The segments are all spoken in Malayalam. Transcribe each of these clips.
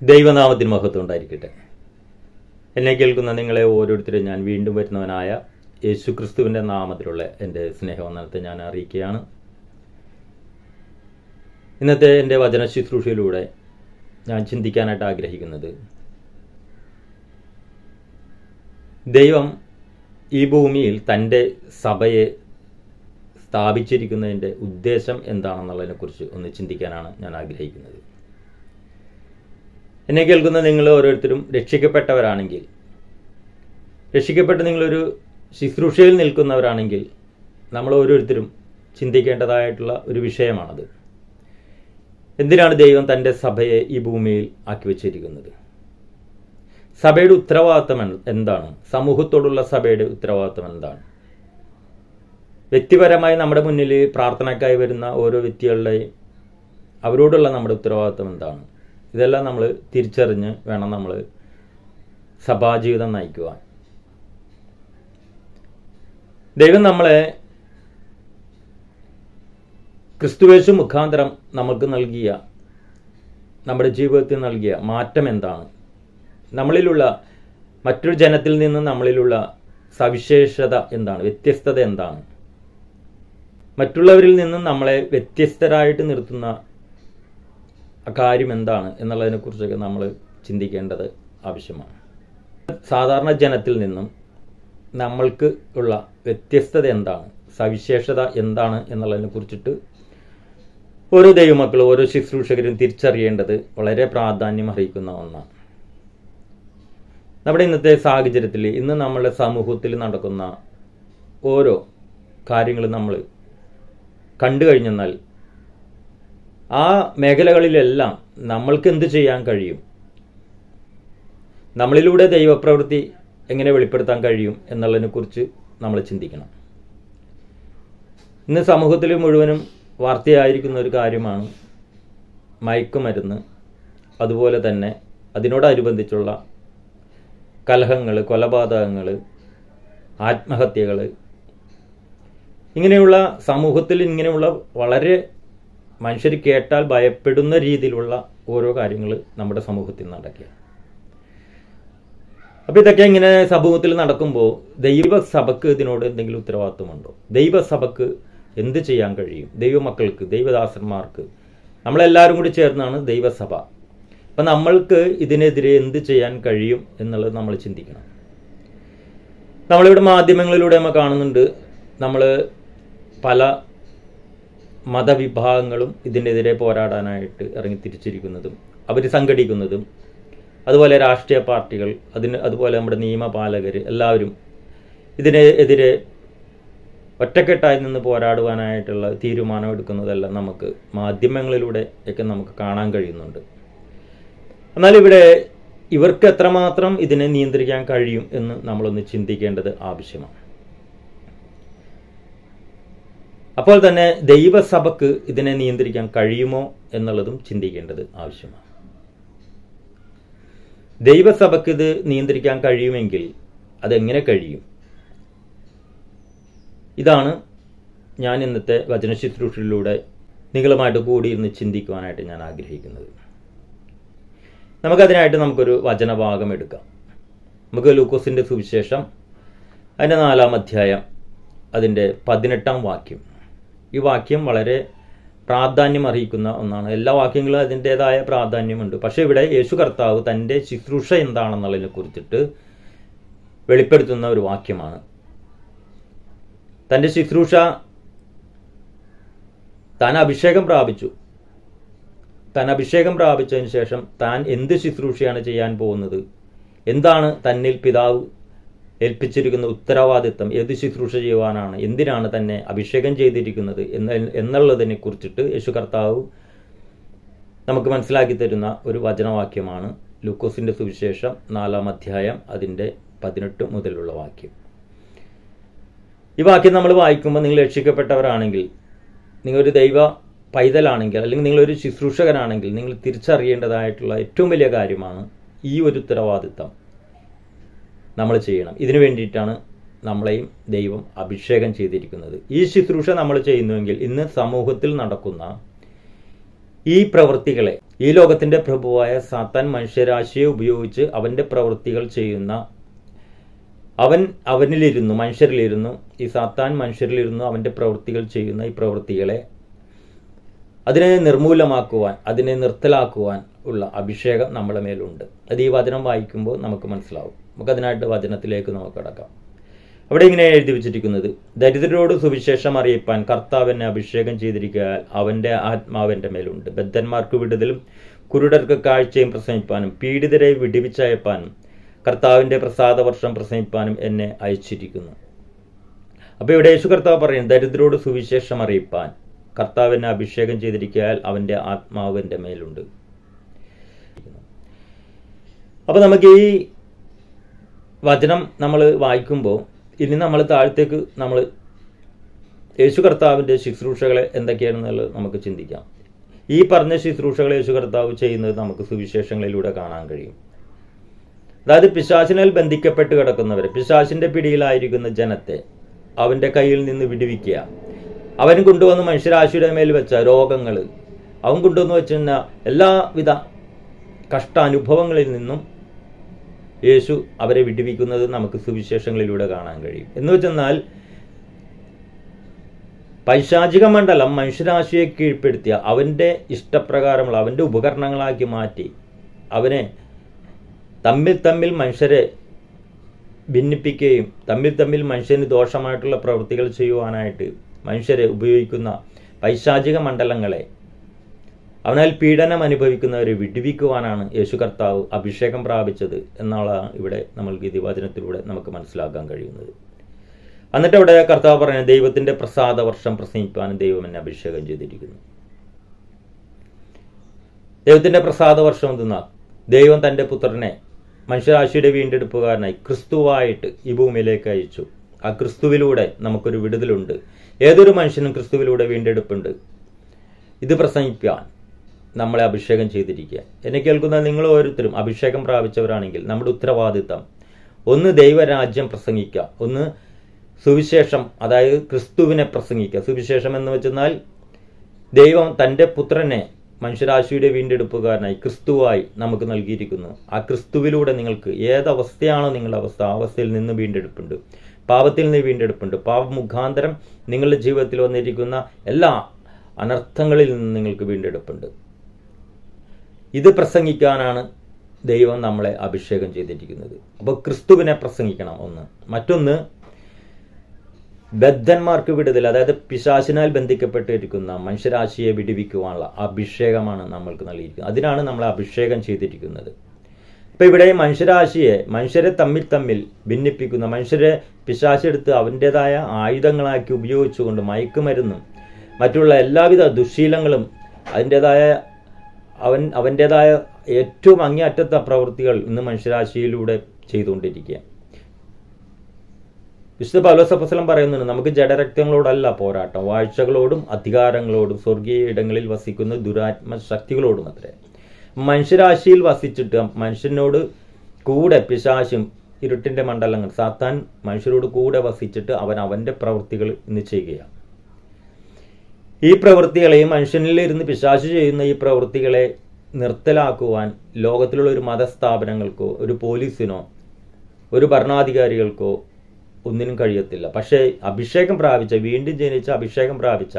ദൈവനാമത്തിന് മഹത്വം ഉണ്ടായിരിക്കട്ടെ. എന്നെ കേൾക്കുന്ന നിങ്ങളെ ഓരോരുത്തരും ഞാൻ വീണ്ടും വരുന്നവനായ യേശുക്രിസ്തുവിൻ്റെ നാമത്തിലുള്ള എൻ്റെ സ്നേഹവന്ദനത്തെ ഞാൻ അറിയിക്കുകയാണ്. ഇന്നത്തെ എൻ്റെ വചന ശുശ്രൂഷയിലൂടെ ഞാൻ ചിന്തിക്കാനായിട്ട് ആഗ്രഹിക്കുന്നത്, ദൈവം ഈ ഭൂമിയിൽ തൻ്റെ സഭയെ സ്ഥാപിച്ചിരിക്കുന്നതിൻ്റെ ഉദ്ദേശം എന്താണെന്നുള്ളതിനെക്കുറിച്ച് ഒന്ന് ചിന്തിക്കാനാണ് ഞാൻ ആഗ്രഹിക്കുന്നത്. എന്നെ കേൾക്കുന്ന നിങ്ങൾ ഓരോരുത്തരും രക്ഷിക്കപ്പെട്ടവരാണെങ്കിൽ, രക്ഷിക്കപ്പെട്ട് നിങ്ങളൊരു ശുശ്രൂഷയിൽ നിൽക്കുന്നവരാണെങ്കിൽ, നമ്മൾ ഓരോരുത്തരും ചിന്തിക്കേണ്ടതായിട്ടുള്ള ഒരു വിഷയമാണത്. എന്തിനാണ് ദൈവം തൻ്റെ സഭയെ ഈ ഭൂമിയിൽ ആക്കി വച്ചിരിക്കുന്നത്? സഭയുടെ ഉത്തരവാദിത്തം എന്താണ്? സമൂഹത്തോടുള്ള സഭയുടെ ഉത്തരവാദിത്തം എന്താണ്? വ്യക്തിപരമായി നമ്മുടെ മുന്നിൽ പ്രാർത്ഥനയ്ക്കായി വരുന്ന ഓരോ വ്യക്തികളുടെയും അവരോടുള്ള നമ്മുടെ ഉത്തരവാദിത്തം എന്താണ്? ഇതെല്ലാം നമ്മൾ തിരിച്ചറിഞ്ഞ് വേണം നമ്മൾ സഭാജീവിതം നയിക്കുവാൻ. ദൈവം നമ്മളെ ക്രിസ്തുവേശു മുഖാന്തരം നമുക്ക് നൽകിയ, നമ്മുടെ ജീവിതത്തിൽ നൽകിയ മാറ്റം എന്താണ്? നമ്മളിലുള്ള മറ്റൊരു ജനത്തിൽ നിന്ന് നമ്മളിലുള്ള സവിശേഷത എന്താണ്? വ്യത്യസ്തത എന്താണ്? മറ്റുള്ളവരിൽ നിന്നും നമ്മളെ വ്യത്യസ്തരായിട്ട് നിർത്തുന്ന കാര്യം എന്താണ് എന്നുള്ളതിനെക്കുറിച്ചൊക്കെ നമ്മൾ ചിന്തിക്കേണ്ടത് ആവശ്യമാണ്. സാധാരണ ജനത്തിൽ നിന്നും നമ്മൾക്ക് ഉള്ള വ്യത്യസ്തത എന്താണ്, സവിശേഷത എന്താണ് എന്നുള്ളതിനെ കുറിച്ചിട്ട് ഓരോ ദൈവമക്കളും ഓരോ ശുശ്രൂഷകരും തിരിച്ചറിയേണ്ടത് വളരെ പ്രാധാന്യം അർഹിക്കുന്ന ഒന്നാണ്. നമ്മുടെ ഇന്നത്തെ സാഹചര്യത്തിൽ, ഇന്ന് നമ്മുടെ സമൂഹത്തിൽ നടക്കുന്ന ഓരോ കാര്യങ്ങളും നമ്മൾ കണ്ടു കഴിഞ്ഞെന്നാൽ ആ മേഖലകളിലെല്ലാം നമ്മൾക്ക് എന്ത് ചെയ്യാൻ കഴിയും, നമ്മളിലൂടെ ദൈവപ്രവൃത്തി എങ്ങനെ വെളിപ്പെടുത്താൻ കഴിയും എന്നുള്ളതിനെക്കുറിച്ച് നമ്മൾ ചിന്തിക്കണം. ഇന്ന് സമൂഹത്തിൽ മുഴുവനും വാർത്തയായിരിക്കുന്ന ഒരു കാര്യമാണ് മയക്കുമരുന്ന്, അതുപോലെ തന്നെ അതിനോടനുബന്ധിച്ചുള്ള കലഹങ്ങൾ, കൊലപാതകങ്ങൾ, ആത്മഹത്യകൾ, ഇങ്ങനെയുള്ള സമൂഹത്തിൽ ഇങ്ങനെയുള്ള വളരെ മനുഷ്യർ കേട്ടാൽ ഭയപ്പെടുന്ന രീതിയിലുള്ള ഓരോ കാര്യങ്ങൾ നമ്മുടെ സമൂഹത്തിൽ നടക്കുക. അപ്പോൾ ഇതൊക്കെ ഇങ്ങനെ സമൂഹത്തിൽ നടക്കുമ്പോൾ ദൈവസഭയ്ക്ക് ഇതിനോട് എന്തെങ്കിലും ഉത്തരവാദിത്വമുണ്ടോ? ദൈവസഭയ്ക്ക് എന്ത് ചെയ്യാൻ കഴിയും? ദൈവമക്കൾക്ക്, ദൈവദാസന്മാർക്ക്, നമ്മളെല്ലാവരും കൂടി ചേർന്നാണ് ദൈവസഭ. അപ്പം നമ്മൾക്ക് ഇതിനെതിരെ എന്ത് ചെയ്യാൻ കഴിയും എന്നുള്ളത് നമ്മൾ ചിന്തിക്കണം. നമ്മളിവിടെ മാധ്യമങ്ങളിലൂടെ നമ്മൾ കാണുന്നുണ്ട്, നമ്മൾ പല മതവിഭാഗങ്ങളും ഇതിനെതിരെ പോരാടാനായിട്ട് ഇറങ്ങി തിരിച്ചിരിക്കുന്നതും അവർ സംഘടിക്കുന്നതും, അതുപോലെ രാഷ്ട്രീയ പാർട്ടികൾ, അതുപോലെ നമ്മുടെ നിയമപാലകർ എല്ലാവരും ഇതിനെതിരെ ഒറ്റക്കെട്ടായി നിന്ന് പോരാടുവാനായിട്ടുള്ള തീരുമാനമെടുക്കുന്നതെല്ലാം നമുക്ക് മാധ്യമങ്ങളിലൂടെ ഒക്കെ നമുക്ക് കാണാൻ കഴിയുന്നുണ്ട്. എന്നാൽ ഇവിടെ ഇവർക്ക് എത്രമാത്രം ഇതിനെ നിയന്ത്രിക്കാൻ കഴിയും എന്ന് നമ്മളൊന്ന് ചിന്തിക്കേണ്ടത് ആവശ്യമാണ്. അപ്പോൾ തന്നെ ദൈവസഭയ്ക്ക് ഇതിനെ നിയന്ത്രിക്കാൻ കഴിയുമോ എന്നുള്ളതും ചിന്തിക്കേണ്ടത് ആവശ്യമാണ്. ദൈവസഭയ്ക്ക് ഇത് നിയന്ത്രിക്കാൻ കഴിയുമെങ്കിൽ അതെങ്ങനെ കഴിയും? ഇതാണ് ഞാൻ ഇന്നത്തെ വചന ശുശ്രൂഷയിലൂടെ നിങ്ങളുമായിട്ട് കൂടിയിരുന്ന് ചിന്തിക്കുവാനായിട്ട് ഞാൻ ആഗ്രഹിക്കുന്നത്. നമുക്കതിനായിട്ട് നമുക്കൊരു വചനഭാഗം എടുക്കാം. നമുക്ക് ലൂക്കോസിൻ്റെ സുവിശേഷം അതിൻ്റെ 4-ാം അധ്യായം അതിൻ്റെ 18-ാം വാക്യം. ഈ വാക്യം വളരെ പ്രാധാന്യം അർഹിക്കുന്ന ഒന്നാണ്. എല്ലാ വാക്യങ്ങളും അതിൻ്റെതായ പ്രാധാന്യമുണ്ട്. പക്ഷേ ഇവിടെ യേശു കർത്താവ് തൻ്റെ ശുശ്രൂഷ എന്താണെന്നുള്ളതിനെ കുറിച്ചിട്ട് വെളിപ്പെടുത്തുന്ന ഒരു വാക്യമാണ്. തൻ്റെ ശുശ്രൂഷ, താൻ അഭിഷേകം പ്രാപിച്ചു, താൻ അഭിഷേകം പ്രാപിച്ചതിന് ശേഷം താൻ എന്ത് ശുശ്രൂഷയാണ് ചെയ്യാൻ പോകുന്നത്, എന്താണ് തന്നിൽ പിതാവ് ഏൽപ്പിച്ചിരിക്കുന്ന ഉത്തരവാദിത്തം, ഏത് ശുശ്രൂഷ ചെയ്യുവാനാണ്, എന്തിനാണ് തന്നെ അഭിഷേകം ചെയ്തിരിക്കുന്നത് എന്നുള്ളതിനെ കുറിച്ചിട്ട് യേശു കർത്താവ് നമുക്ക് മനസ്സിലാക്കി തരുന്ന ഒരു വചനവാക്യമാണ് ലൂക്കോസിൻ്റെ സുവിശേഷം 4-ാം അധ്യായം അതിൻ്റെ 18 മുതലുള്ള വാക്യം. ഈ വാക്യം നമ്മൾ വായിക്കുമ്പോൾ, നിങ്ങൾ രക്ഷിക്കപ്പെട്ടവരാണെങ്കിൽ, നിങ്ങളൊരു ദൈവ പൈതലാണെങ്കിൽ, അല്ലെങ്കിൽ നിങ്ങളൊരു ശുശ്രൂഷകനാണെങ്കിൽ, നിങ്ങൾ തിരിച്ചറിയേണ്ടതായിട്ടുള്ള ഏറ്റവും വലിയ കാര്യമാണ് ഈ ഒരു ഉത്തരവാദിത്തം നമ്മൾ ചെയ്യണം. ഇതിനു വേണ്ടിയിട്ടാണ് നമ്മളെയും ദൈവം അഭിഷേകം ചെയ്തിരിക്കുന്നത്. ഈ ശുശ്രൂഷ നമ്മൾ ചെയ്യുന്നുവെങ്കിൽ ഇന്ന് സമൂഹത്തിൽ നടക്കുന്ന ഈ പ്രവൃത്തികളെ, ഈ ലോകത്തിൻ്റെ പ്രഭുവായ സാത്താൻ മനുഷ്യരാശിയെ ഉപയോഗിച്ച് അവൻ്റെ പ്രവൃത്തികൾ ചെയ്യുന്ന അവനിലിരുന്നു, മനുഷ്യരിലിരുന്നു, ഈ സാത്താൻ മനുഷ്യരിലിരുന്നു അവൻ്റെ പ്രവൃത്തികൾ ചെയ്യുന്ന ഈ പ്രവൃത്തികളെ അതിനെ നിർമൂലമാക്കുവാൻ, അതിനെ നിർത്തലാക്കുവാൻ ഉള്ള അഭിഷേകം നമ്മുടെ മേലുണ്ട്. അത് ഈ വചനം വായിക്കുമ്പോൾ നമുക്ക് മനസ്സിലാവും. നമുക്കതിനായിട്ട് വചനത്തിലേക്ക് നമുക്ക് കടക്കാം. അവിടെ ഇങ്ങനെ എഴുതി വെച്ചിരിക്കുന്നത്, ദരിദ്രരോട് സുവിശേഷം അറിയിപ്പാൻ കർത്താവ് എന്നെ അഭിഷേകം ചെയ്തിരിക്കാൻ അവൻ്റെ ആത്മാവിൻ്റെ മേലുണ്ട്. ബദ്ധന്മാർക്ക് വിടുതലും കുരുടർക്ക് കാഴ്ചയും പ്രസംഗിപ്പാനും പീഡിതരെ വിടുവിച്ചയപ്പാനും കർത്താവിൻ്റെ പ്രസാദവർഷം പ്രസംഗിപ്പാനും എന്നെ അയച്ചിരിക്കുന്നു. അപ്പോൾ ഇവിടെ യേശു കർത്താവ് പറയുന്നത്, ദരിദ്രരോട് സുവിശേഷം അറിയിപ്പാൻ കർത്താവ് എന്നെ അഭിഷേകം ചെയ്തിരിക്കാൻ അവൻ്റെ ആത്മാവിൻ്റെ മേലുണ്ട്. അപ്പോൾ നമുക്ക് ഈ വചനം നമ്മൾ വായിക്കുമ്പോൾ ഇനി നമ്മൾ താഴത്തേക്ക് നമ്മൾ യേശു കർത്താവിൻ്റെ ശുശ്രൂഷകളെ എന്തൊക്കെയാണെന്നുള്ളത് നമുക്ക് ചിന്തിക്കാം. ഈ പറഞ്ഞ ശുശ്രൂഷകൾ യേശു കർത്താവ് ചെയ്യുന്നത് നമുക്ക് സുവിശേഷങ്ങളിലൂടെ കാണാൻ കഴിയും. അതായത് പിശാചിനാൽ ബന്ധിക്കപ്പെട്ട് കിടക്കുന്നവരെ, പിശാചിൻ്റെ പിടിയിലായിരിക്കുന്ന ജനത്തെ അവൻ്റെ കയ്യിൽ നിന്ന് വിടുവിക്കുക. അവൻ കൊണ്ടുവന്ന് മനുഷ്യരാശിയുടെ മേൽ വെച്ച രോഗങ്ങൾ, അവൻ കൊണ്ടുവന്ന് വെച്ചിരുന്ന എല്ലാവിധ കഷ്ടാനുഭവങ്ങളിൽ നിന്നും യേശു അവരെ വിടുവിക്കുന്നത് നമുക്ക് സുവിശേഷങ്ങളിലൂടെ കാണാൻ കഴിയും. എന്ന് വെച്ചെന്നാൽ പൈശാചിക മണ്ഡലം മനുഷ്യരാശിയെ കീഴ്പ്പെടുത്തിയ അവൻ്റെ ഇഷ്ടപ്രകാരമുള്ള അവൻ്റെ ഉപകരണങ്ങളാക്കി മാറ്റി അവനെ തമ്മിൽ മനുഷ്യരെ ഭിന്നിപ്പിക്കുകയും തമ്മിൽ മനുഷ്യന് ദോഷമായിട്ടുള്ള പ്രവൃത്തികൾ ചെയ്യുവാനായിട്ട് മനുഷ്യരെ ഉപയോഗിക്കുന്ന പൈശാചിക മണ്ഡലങ്ങളെ, അവനാൽ പീഡനം അനുഭവിക്കുന്നവരെ വിടുവിക്കുവാനാണ് യേശു കർത്താവ് അഭിഷേകം പ്രാപിച്ചത് എന്നുള്ളതാണ് ഇവിടെ നമ്മൾക്ക് ഈ വചനത്തിലൂടെ നമുക്ക് മനസ്സിലാക്കാൻ കഴിയുന്നത്. എന്നിട്ട് അവിടെ കർത്താവ് പറയുന്നത്, ദൈവത്തിൻ്റെ പ്രസാദവർഷം പ്രസംഗിപ്പാനും ദൈവം എന്നെ അഭിഷേകം ചെയ്തിരിക്കുന്നു. ദൈവത്തിൻ്റെ പ്രസാദവർഷം എന്തെന്നാൽ ദൈവം തൻ്റെ പുത്രനെ മനുഷ്യരാശിയുടെ വീണ്ടെടുപ്പുകാരനായി ക്രിസ്തുവായിട്ട് ഈ ഭൂമിയിലേക്ക് അയച്ചു. ആ ക്രിസ്തുവിലൂടെ നമുക്കൊരു വിടുതലുണ്ട്. ഏതൊരു മനുഷ്യനും ക്രിസ്തുവിലൂടെ വീണ്ടെടുപ്പുണ്ട്. ഇത് പ്രസംഗിക്കാൻ നമ്മളെ അഭിഷേകം ചെയ്തിരിക്കുക. എന്നെ കേൾക്കുന്ന നിങ്ങൾ ഓരോരുത്തരും അഭിഷേകം പ്രാപിച്ചവരാണെങ്കിൽ നമ്മുടെ ഉത്തരവാദിത്തം ഒന്ന് ദൈവരാജ്യം പ്രസംഗിക്കുക, ഒന്ന് സുവിശേഷം, അതായത് ക്രിസ്തുവിനെ പ്രസംഗിക്കുക. സുവിശേഷം എന്ന് വെച്ചെന്നാൽ ദൈവം തൻ്റെ പുത്രനെ മനുഷ്യരാശിയുടെ വീണ്ടെടുപ്പുകാരനായി ക്രിസ്തുവായി നമുക്ക് നൽകിയിരിക്കുന്നു. ആ ക്രിസ്തുവിലൂടെ നിങ്ങൾക്ക് ഏതവസ്ഥയാണോ നിങ്ങളുടെ അവസ്ഥ, ആ അവസ്ഥയിൽ നിന്ന് വീണ്ടെടുപ്പുണ്ട്, പാപത്തിൽ നിന്ന് വീണ്ടെടുപ്പുണ്ട്. പാപം മുഖാന്തരം നിങ്ങളുടെ ജീവിതത്തിൽ വന്നിരിക്കുന്ന എല്ലാ അനർത്ഥങ്ങളിൽ നിന്ന് നിങ്ങൾക്ക് വീണ്ടെടുപ്പുണ്ട്. ഇത് പ്രസംഗിക്കാനാണ് ദൈവം നമ്മളെ അഭിഷേകം ചെയ്തിരിക്കുന്നത്. അപ്പോൾ ക്രിസ്തുവിനെ പ്രസംഗിക്കണം ഒന്ന്. മറ്റൊന്ന്, ബദ്ധന്മാർക്ക് വിടുതൽ, അതായത് പിശാചിനാൽ ബന്ധിക്കപ്പെട്ടിരിക്കുന്ന മനുഷ്യരാശിയെ വിടുവിക്കുവാനുള്ള അഭിഷേകമാണ് നമ്മൾക്ക് നൽകിയിരിക്കുന്നത്. അതിനാണ് നമ്മളെ അഭിഷേകം ചെയ്തിരിക്കുന്നത്. അപ്പോൾ ഇവിടെ മനുഷ്യരെ തമ്മിൽ ഭിന്നിപ്പിക്കുന്ന, മനുഷ്യരെ പിശാചെടുത്ത് അവൻ്റെതായ ആയുധങ്ങളാക്കി ഉപയോഗിച്ചുകൊണ്ട് മയക്കുമരുന്നും മറ്റുള്ള എല്ലാവിധ ദുശ്ശീലങ്ങളും അവൻ്റെതായ ഏറ്റവും അങ്ങേയറ്റത്തെ പ്രവൃത്തികൾ ഇന്ന് മനുഷ്യരാശിയിലൂടെ ചെയ്തുകൊണ്ടിരിക്കുക. വിശുദ്ധ പൗലോസ് അപ്പോസ്തലൻ പറയുന്നുണ്ട്, നമുക്ക് ജഡരക്തങ്ങളോടല്ല പോരാട്ടം, വാഴ്ചകളോടും അധികാരങ്ങളോടും സ്വർഗീയ ഇടങ്ങളിൽ വസിക്കുന്ന ദുരാത്മ ശക്തികളോടും അത്രേ. മനുഷ്യരാശിയിൽ വസിച്ചിട്ട് മനുഷ്യനോട് കൂടെ പിശാചും ഇരുട്ടിൻ്റെ മണ്ഡലങ്ങൾ സാത്താൻ മനുഷ്യരോട് കൂടെ വസിച്ചിട്ട് അവൻ്റെ പ്രവൃത്തികൾ ഇന്ന് ചെയ്യുകയാണ്. ഈ പ്രവൃത്തികളെയും മനുഷ്യനിൽ ഇരുന്ന് പിശാച് ചെയ്യുന്ന ഈ പ്രവൃത്തികളെ നിർത്തലാക്കുവാൻ ലോകത്തിലുള്ള ഒരു മതസ്ഥാപനങ്ങൾക്കോ ഒരു പോലീസിനോ ഒരു ഭരണാധികാരികൾക്കോ ഒന്നിനും കഴിയത്തില്ല. പക്ഷേ അഭിഷേകം പ്രാപിച്ച, വീണ്ടും ജനിച്ച അഭിഷേകം പ്രാപിച്ച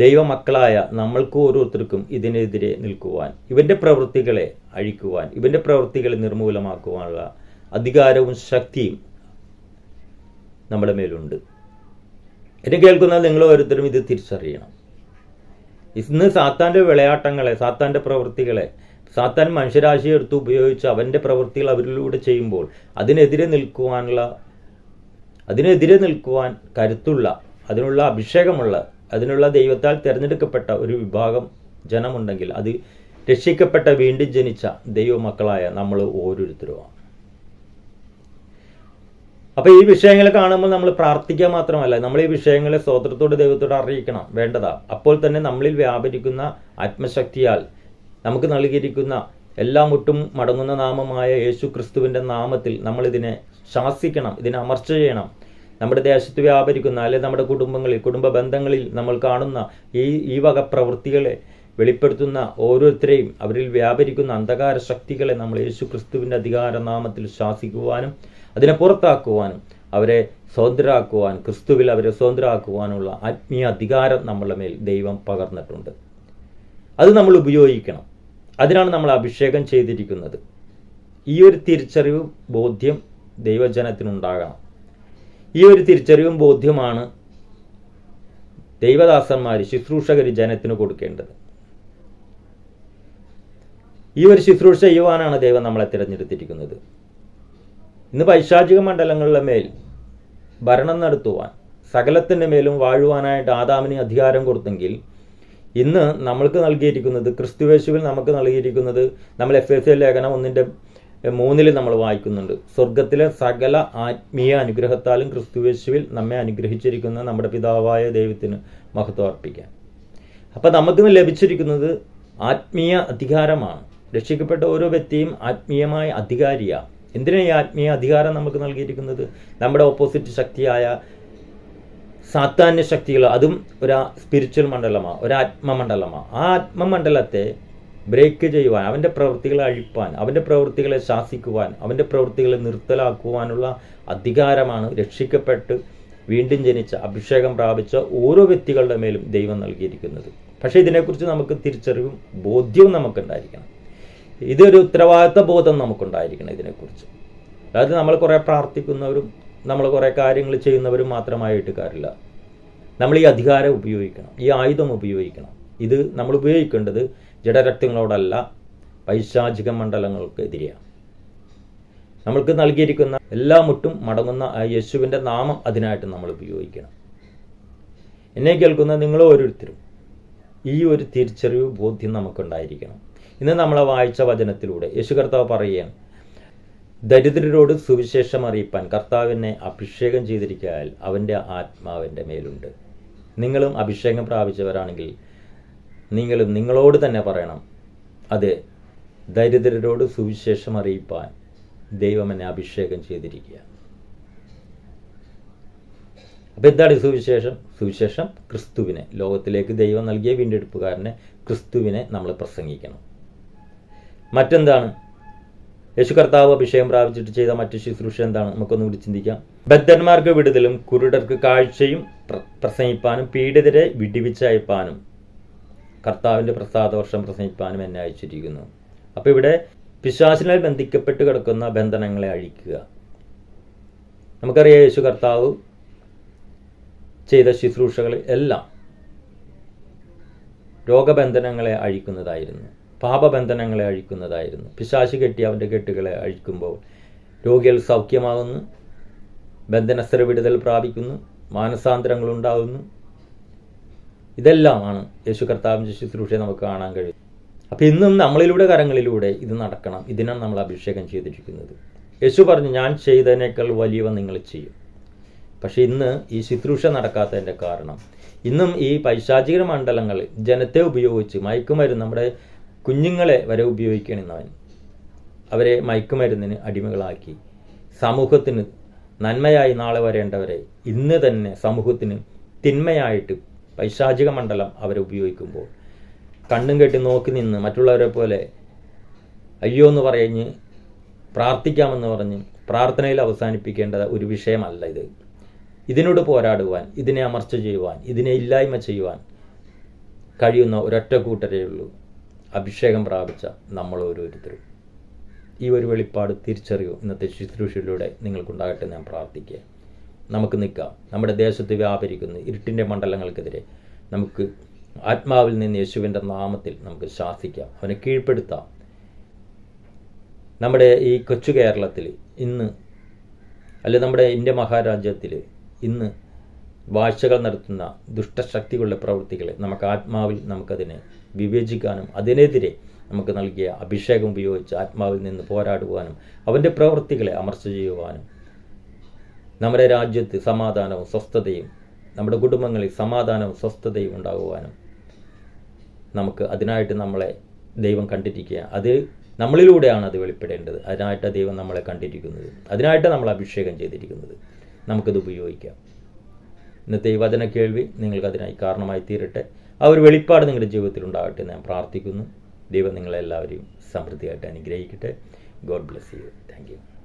ദൈവമക്കളായ നമ്മൾക്ക് ഓരോരുത്തർക്കും ഇതിനെതിരെ നിൽക്കുവാൻ, ഇവൻ്റെ പ്രവൃത്തികളെ അഴിക്കുവാൻ, ഇവൻ്റെ പ്രവൃത്തികളെ നിർമൂലമാക്കുവാനുള്ള അധികാരവും ശക്തിയും നമ്മുടെ മേലുണ്ട്. എന്നെ കേൾക്കുന്ന നിങ്ങൾ ഓരോരുത്തരും ഇത് തിരിച്ചറിയണം. ഇന്ന് സാത്താൻ്റെ വിളയാട്ടങ്ങളെ, സാത്താൻ്റെ പ്രവൃത്തികളെ, സാത്താൻ മനുഷ്യരാശിയെ എടുത്ത് ഉപയോഗിച്ച് അവൻ്റെ പ്രവൃത്തികൾ അവരിലൂടെ ചെയ്യുമ്പോൾ അതിനെതിരെ നിൽക്കുവാൻ കരുത്തുള്ള, അതിനുള്ള അഭിഷേകമുള്ള, അതിനുള്ള ദൈവത്താൽ തിരഞ്ഞെടുക്കപ്പെട്ട ഒരു വിഭാഗം ജനമുണ്ടെങ്കിൽ അത് രക്ഷിക്കപ്പെട്ട വീണ്ടും ജനിച്ച ദൈവമക്കളായ നമ്മൾ ഓരോരുത്തരുമാണ്. അപ്പോൾ ഈ വിഷയങ്ങളെ കാണുമ്പോൾ നമ്മൾ പ്രാർത്ഥിക്കുക മാത്രമല്ല, നമ്മൾ ഈ വിഷയങ്ങളെ സ്തോത്രത്തോട് ദൈവത്തോട് അറിയിക്കണം, വേണ്ടതാ. അപ്പോൾ തന്നെ നമ്മളിൽ വ്യാപരിക്കുന്ന ആത്മശക്തിയാൽ നമുക്ക് നൽകിയിരിക്കുന്ന എല്ലാ മുട്ടും മടങ്ങുന്ന നാമമായ യേശു ക്രിസ്തുവിൻ്റെ നാമത്തിൽ നമ്മളിതിനെ ശാസിക്കണം, ഇതിനെ അമർച്ച ചെയ്യണം. നമ്മുടെ ദേശത്ത് വ്യാപരിക്കുന്ന, അല്ലെങ്കിൽ നമ്മുടെ കുടുംബ ബന്ധങ്ങളിൽ നമ്മൾ കാണുന്ന ഈ വക പ്രവൃത്തികളെ വെളിപ്പെടുത്തുന്ന ഓരോരുത്തരെയും അവരിൽ വ്യാപരിക്കുന്ന അന്ധകാര ശക്തികളെ നമ്മൾ യേശു ക്രിസ്തുവിൻ്റെ അധികാര നാമത്തിൽ ശാസിക്കുവാനും അതിനെ പുറത്താക്കുവാനും അവരെ സ്വതന്ത്രരാക്കുവാൻ ക്രിസ്തുവിൽ അവരെ സ്വതന്ത്രരാക്കുവാനുള്ള ആത്മീയ അധികാരം നമ്മളുടെ മേൽ ദൈവം പകർന്നിട്ടുണ്ട്. അത് നമ്മൾ ഉപയോഗിക്കണം. അതിനാണ് നമ്മൾ അഭിഷേകം ചെയ്തിരിക്കുന്നത്. ഈ ഒരു തിരിച്ചറിവ് ബോധ്യം ദൈവജനത്തിനുണ്ടാകണം. ഈ ഒരു തിരിച്ചറിവും ബോധ്യമാണ് ദൈവദാസന്മാർ ശുശ്രൂഷകർ ജനത്തിന് കൊടുക്കേണ്ടത്. ഈ ഒരു ശുശ്രൂഷ ചെയ്യുവാനാണ് ദൈവം നമ്മളെ തിരഞ്ഞെടുത്തിരിക്കുന്നത്. ഇന്ന് പൈശാചിക മണ്ഡലങ്ങളുടെ മേൽ ഭരണം നടത്തുവാൻ സകലത്തിൻ്റെ മേലും വാഴുവാനായിട്ട് ആദാമിന് അധികാരം കൊടുത്തെങ്കിൽ ഇന്ന് നമ്മൾക്ക് നൽകിയിരിക്കുന്നത് ക്രിസ്തുവേശുവിൽ നമുക്ക് നൽകിയിരിക്കുന്നത് നമ്മൾ എഫേസ്യ ലേഖനം 1:3 നമ്മൾ വായിക്കുന്നുണ്ട്. സ്വർഗത്തിലെ സകല ആത്മീയ അനുഗ്രഹത്താലും ക്രിസ്തുവേശുവിൽ നമ്മെ അനുഗ്രഹിച്ചിരിക്കുന്ന നമ്മുടെ പിതാവായ ദൈവത്തിന് മഹത്വം അർപ്പിക്കാൻ. അപ്പം നമുക്ക് ലഭിച്ചിരിക്കുന്നത് ആത്മീയ അധികാരമാണ്. രക്ഷിക്കപ്പെട്ട ഓരോ വ്യക്തിയും ആത്മീയമായ അധികാരിയാണ്. എന്തിനാണ് ഈ ആത്മീയ അധികാരം നമുക്ക് നൽകിയിരിക്കുന്നത്? നമ്മുടെ ഓപ്പോസിറ്റ് ശക്തിയായ സാത്താന്യ ശക്തികൾ, അതും ഒരു സ്പിരിച്വൽ മണ്ഡലമാണ്, ഒരു ആത്മമണ്ഡലമാണ്. ആ ആത്മമണ്ഡലത്തെ ബ്രേക്ക് ചെയ്യുവാൻ, അവൻ്റെ പ്രവൃത്തികളെ അഴിപ്പാൻ, അവൻ്റെ പ്രവൃത്തികളെ ശാസിക്കുവാൻ, അവൻ്റെ പ്രവൃത്തികളെ നിർത്തലാക്കുവാനുള്ള അധികാരമാണ് രക്ഷിക്കപ്പെട്ട് വീണ്ടും ജനിച്ച അഭിഷേകം പ്രാപിച്ച ഓരോ വ്യക്തികളുടെ മേലും ദൈവം നൽകിയിരിക്കുന്നത്. പക്ഷേ ഇതിനെക്കുറിച്ച് നമുക്ക് തിരിച്ചറിവും ബോധ്യവും നമുക്കുണ്ടായിരിക്കണം. ഇതൊരു ഉത്തരവാദിത്ത ബോധം നമുക്കുണ്ടായിരിക്കണം ഇതിനെക്കുറിച്ച്. അതായത് നമ്മൾ കുറേ പ്രാർത്ഥിക്കുന്നവരും നമ്മൾ കുറേ കാര്യങ്ങൾ ചെയ്യുന്നവരും മാത്രമായിട്ട് കാര്യമില്ല. നമ്മൾ ഈ അധികാരം ഉപയോഗിക്കണം, ഈ ആയുധം ഉപയോഗിക്കണം. ഇത് നമ്മൾ ഉപയോഗിക്കേണ്ടത് ജഡരക്തങ്ങളോടല്ല, പൈശാചിക മണ്ഡലങ്ങൾക്കെതിരെയാണ്. നമ്മൾക്ക് നൽകിയിരിക്കുന്ന എല്ലാ മുട്ടും മടങ്ങുന്ന ആ യേശുവിൻ്റെ നാമം അതിനായിട്ട് നമ്മൾ ഉപയോഗിക്കണം. എന്നെ കേൾക്കുന്ന നിങ്ങൾ ഓരോരുത്തരും ഈ ഒരു തിരിച്ചറിവ് ബോധ്യം നമുക്കുണ്ടായിരിക്കണം. ഇന്ന് നമ്മളെ വായിച്ച വചനത്തിലൂടെ യേശു കർത്താവ് പറയുകയാണ്, ദരിദ്രരോട് സുവിശേഷം അറിയിപ്പാൻ കർത്താവിനെ അഭിഷേകം ചെയ്തിരിക്കാൻ അവൻ്റെ ആത്മാവിൻ്റെ മേലുണ്ട്. നിങ്ങളും അഭിഷേകം പ്രാപിച്ചവരാണെങ്കിൽ നിങ്ങളും നിങ്ങളോട് തന്നെ പറയണം, അതെ, ദരിദ്രരോട് സുവിശേഷം അറിയിപ്പാൻ ദൈവം എന്നെ അഭിഷേകം ചെയ്തിരിക്കുക. അപ്പം എന്താണ് സുവിശേഷം? സുവിശേഷം ക്രിസ്തുവിനെ, ലോകത്തിലേക്ക് ദൈവം നൽകിയ വീണ്ടെടുപ്പുകാരനെ ക്രിസ്തുവിനെ നമ്മൾ പ്രസംഗിക്കണം. മറ്റെന്താണ് യേശു കർത്താവ് അഭിഷേകം പ്രാപിച്ചിട്ട് ചെയ്ത മറ്റു ശുശ്രൂഷ എന്താണ്? നമുക്കൊന്നുകൂടി ചിന്തിക്കാം. ബദ്ധന്മാർക്ക് വിടുതലും കുരുടർക്ക് കാഴ്ചയും പ്രസംഗിപ്പാനും പീഡിതരെ വിടിവിച്ചയപ്പാനും കർത്താവിൻ്റെ പ്രസാദവർഷം പ്രസംഗിപ്പാനും എന്നെ അയച്ചിരിക്കുന്നു. അപ്പോൾ ഇവിടെ പിശാചിനാൽ ബന്ധിക്കപ്പെട്ട് കിടക്കുന്ന ബന്ധനങ്ങളെ അഴിക്കുക. നമുക്കറിയാം യേശു കർത്താവ് ചെയ്ത ശുശ്രൂഷകൾ എല്ലാം രോഗബന്ധനങ്ങളെ അഴിക്കുന്നതായിരുന്നു, പാപബന്ധനങ്ങളെ അഴിക്കുന്നതായിരുന്നു. പിശാച് കെട്ടി അവൻ്റെ കെട്ടുകളെ അഴിക്കുമ്പോൾ രോഗികൾ സൗഖ്യമാകുന്നു, ബന്ധനസ്ഥര വിടുതൽ പ്രാപിക്കുന്നു, മാനസാന്തരങ്ങളുണ്ടാകുന്നു. ഇതെല്ലാമാണ് യേശു കർത്താവിൻ്റെ ശുശ്രൂഷയെ നമുക്ക് കാണാൻ കഴിയും. അപ്പം ഇന്നും നമ്മളിലൂടെ കരങ്ങളിലൂടെ ഇത് നടക്കണം. ഇതിനാണ് നമ്മൾ അഭിഷേകം ചെയ്തിരിക്കുന്നത്. യേശു പറഞ്ഞു, ഞാൻ ചെയ്തതിനേക്കാൾ വലിയവ നിങ്ങൾ ചെയ്യും. പക്ഷെ ഇന്ന് ഈ ശുശ്രൂഷ നടക്കാത്തതിൻ്റെ കാരണം ഇന്നും ഈ പൈശാചിക മണ്ഡലങ്ങൾ ജനത്തെ ഉപയോഗിച്ച് മയക്കുമരുന്ന്, നമ്മുടെ കുഞ്ഞുങ്ങളെ വരെ ഉപയോഗിക്കണമെന്നവൻ അവരെ മയക്കുമരുന്നിന് അടിമകളാക്കി സമൂഹത്തിന് നന്മയായി നാളെ വരേണ്ടവരെ ഇന്ന് തന്നെ സമൂഹത്തിന് തിന്മയായിട്ട് പൈശാചിക മണ്ഡലം അവരെ ഉപയോഗിക്കുമ്പോൾ കണ്ണും കെട്ടി നോക്കി നിന്ന് മറ്റുള്ളവരെ പോലെ അയ്യോ എന്ന് പറഞ്ഞ് പ്രാർത്ഥിക്കാമെന്ന് പറഞ്ഞ് പ്രാർത്ഥനയിൽ അവസാനിപ്പിക്കേണ്ട ഒരു വിഷയമല്ല ഇത്. ഇതിനോട് പോരാടുവാൻ, ഇതിനെ അമർച്ച ചെയ്യുവാൻ, ഇതിനെ ഇല്ലായ്മ ചെയ്യുവാൻ കഴിയുന്ന ഒരൊറ്റ കൂട്ടരേ ഉള്ളൂ, അഭിഷേകം പ്രാപിച്ച നമ്മൾ ഓരോരുത്തരും. ഈ ഒരു വെളിപ്പാട് തിരിച്ചറിയോ ഇന്നത്തെ ശുശ്രൂഷയിലൂടെ നിങ്ങൾക്കുണ്ടാകട്ടെ ഞാൻ പ്രാർത്ഥിക്കുക. നമുക്ക് നിൽക്കാം. നമ്മുടെ ദേശത്ത് വ്യാപരിക്കുന്ന ഇരുട്ടിൻ്റെ മണ്ഡലങ്ങൾക്കെതിരെ നമുക്ക് ആത്മാവിൽ നിന്ന് യേശുവിൻ്റെ നാമത്തിൽ നമുക്ക് ശാസിക്കാം, അവനെ കീഴ്പ്പെടുത്താം. നമ്മുടെ ഈ കൊച്ചു കേരളത്തിൽ ഇന്ന്, അല്ലെ നമ്മുടെ ഇന്ത്യ മഹാരാജ്യത്തിൽ ഇന്ന് വാഴ്ചകൾ നടത്തുന്ന ദുഷ്ടശക്തികളുടെ പ്രവൃത്തികളെ നമുക്ക് ആത്മാവിൽ നമുക്കതിനെ വിവേചിക്കാനും അതിനെതിരെ നമുക്ക് നൽകിയ അഭിഷേകം ഉപയോഗിച്ച് ആത്മാവിൽ നിന്ന് പോരാടുവാനും അവൻ്റെ പ്രവൃത്തികളെ അമർച്ച ചെയ്യുവാനും നമ്മുടെ രാജ്യത്ത് സമാധാനവും സ്വസ്ഥതയും, നമ്മുടെ കുടുംബങ്ങളിൽ സമാധാനവും സ്വസ്ഥതയും ഉണ്ടാകുവാനും നമുക്ക് അതിനായിട്ട് നമ്മളെ ദൈവം കണ്ടിരിക്കുക. അത് നമ്മളിലൂടെയാണ് അത് വെളിപ്പെടേണ്ടത്. അതിനായിട്ട് ദൈവം നമ്മളെ കണ്ടിരിക്കുന്നത്, അതിനായിട്ട് നമ്മൾ അഭിഷേകം ചെയ്തിരിക്കുന്നത്. നമുക്കത് ഉപയോഗിക്കാം. ഇന്നത്തെ ഈ വചന കേൾവി നിങ്ങൾക്ക് അതിനായി കാരണമായി തീരട്ടെ. ആ ഒരു വെളിപ്പാട് നിങ്ങളുടെ ജീവിതത്തിൽ ഉണ്ടാകട്ടെ എന്ന് ഞാൻ പ്രാർത്ഥിക്കുന്നു. ദൈവം നിങ്ങളെല്ലാവരെയും സമൃദ്ധിയായിട്ട് അനുഗ്രഹിക്കട്ടെ. God bless you. Thank you.